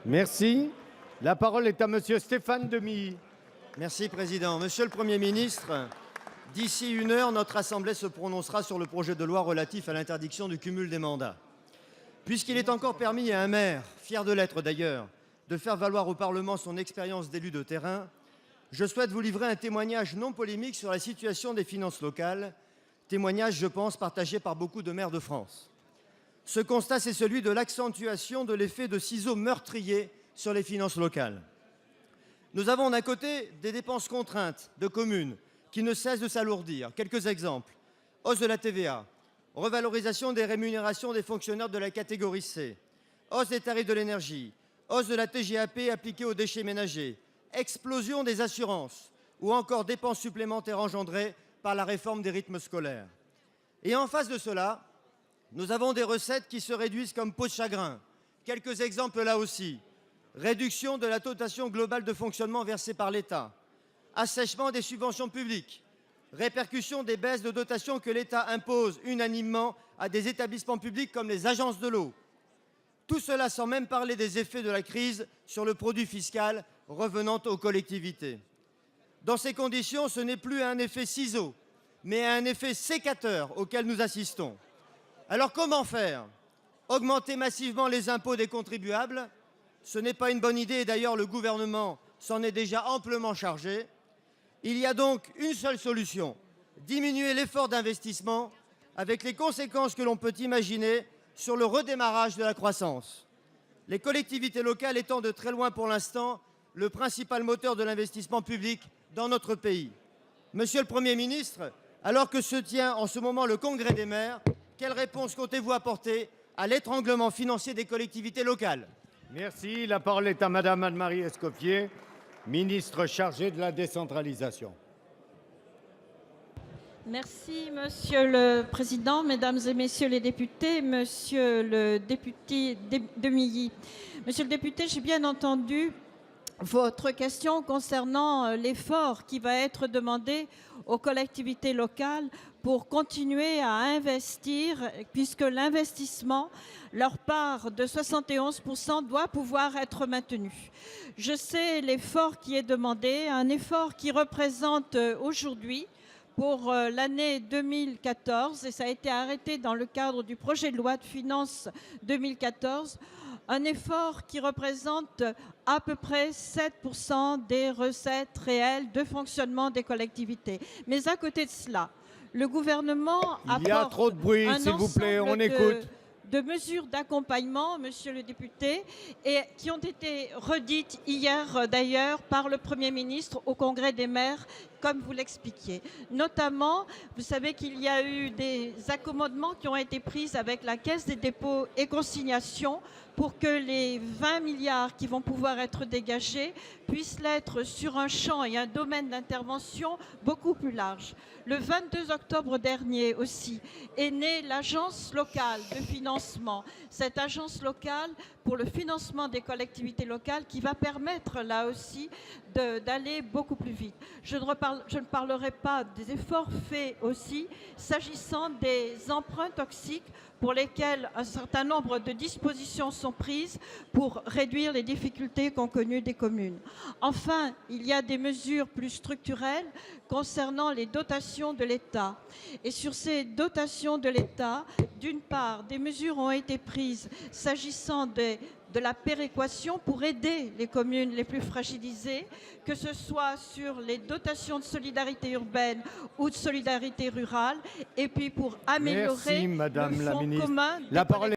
Merci. La parole est à Monsieur Stéphane Demilly. Merci, Président. Monsieur le Premier ministre, d'ici 1 heure, notre Assemblée se prononcera sur le projet de loi relatif à l'interdiction du cumul des mandats. Puisqu'il est encore permis à un maire, fier de l'être d'ailleurs, de faire valoir au Parlement son expérience d'élu de terrain, je souhaite vous livrer un témoignage non polémique sur la situation des finances locales, témoignage, je pense, partagé par beaucoup de maires de France. Ce constat, c'est celui de l'accentuation de l'effet de ciseaux meurtrier sur les finances locales. Nous avons d'un côté des dépenses contraintes de communes qui ne cessent de s'alourdir. Quelques exemples: hausse de la TVA, revalorisation des rémunérations des fonctionnaires de la catégorie C, hausse des tarifs de l'énergie, hausse de la TGAP appliquée aux déchets ménagers, explosion des assurances ou encore dépenses supplémentaires engendrées par la réforme des rythmes scolaires. Et en face de cela, nous avons des recettes qui se réduisent comme peau de chagrin. Quelques exemples là aussi: réduction de la dotation globale de fonctionnement versée par l'État, assèchement des subventions publiques, répercussion des baisses de dotation que l'État impose unanimement à des établissements publics comme les agences de l'eau. Tout cela sans même parler des effets de la crise sur le produit fiscal revenant aux collectivités. Dans ces conditions, ce n'est plus un effet ciseau, mais un effet sécateur auquel nous assistons. Alors comment faire? Augmenter massivement les impôts des contribuables? Ce n'est pas une bonne idée et d'ailleurs le gouvernement s'en est déjà amplement chargé. Il y a donc une seule solution: diminuer l'effort d'investissement, avec les conséquences que l'on peut imaginer sur le redémarrage de la croissance. Les collectivités locales étant de très loin pour l'instant le principal moteur de l'investissement public dans notre pays. Monsieur le Premier ministre, alors que se tient en ce moment le Congrès des maires, quelle réponse comptez-vous apporter à l'étranglement financier des collectivités locales? Merci. La parole est à Madame Anne-Marie Escoffier, ministre chargée de la décentralisation. Merci, Monsieur le Président, Mesdames et Messieurs les députés, Monsieur le député Demilly. Monsieur le député, j'ai bien entendu votre question concernant l'effort qui va être demandé aux collectivités locales pour continuer à investir, puisque l'investissement, leur part de 71% doit pouvoir être maintenue. Je sais l'effort qui est demandé, un effort qui représente aujourd'hui, pour l'année 2014, et ça a été arrêté dans le cadre du projet de loi de finances 2014, un effort qui représente à peu près 7% des recettes réelles de fonctionnement des collectivités. Mais à côté de cela, le gouvernement apporte Il y a trop de bruit, s'il vous plaît, on écoute. De mesures d'accompagnement, Monsieur le député, et qui ont été redites hier d'ailleurs par le Premier ministre au Congrès des maires, comme vous l'expliquiez. Notamment, vous savez qu'il y a eu des accommodements qui ont été pris avec la Caisse des dépôts et consignations pour que les 20 milliards qui vont pouvoir être dégagés puissent l'être sur un champ et un domaine d'intervention beaucoup plus large. Le 22 octobre dernier aussi est née l'agence locale de financement. Cette agence locale pour le financement des collectivités locales qui va permettre là aussi d'aller beaucoup plus vite. Je ne parlerai pas des efforts faits aussi s'agissant des emprunts toxiques pour lesquels un certain nombre de dispositions sont prises pour réduire les difficultés qu'ont connues des communes. Enfin, il y a des mesures plus structurelles concernant les dotations de l'État. Et sur ces dotations de l'État, d'une part, des mesures ont été prises s'agissant de la péréquation pour aider les communes les plus fragilisées, que ce soit sur les dotations de solidarité urbaine ou de solidarité rurale, et puis pour améliorer Merci, Madame le la fonds ministre. commun La parole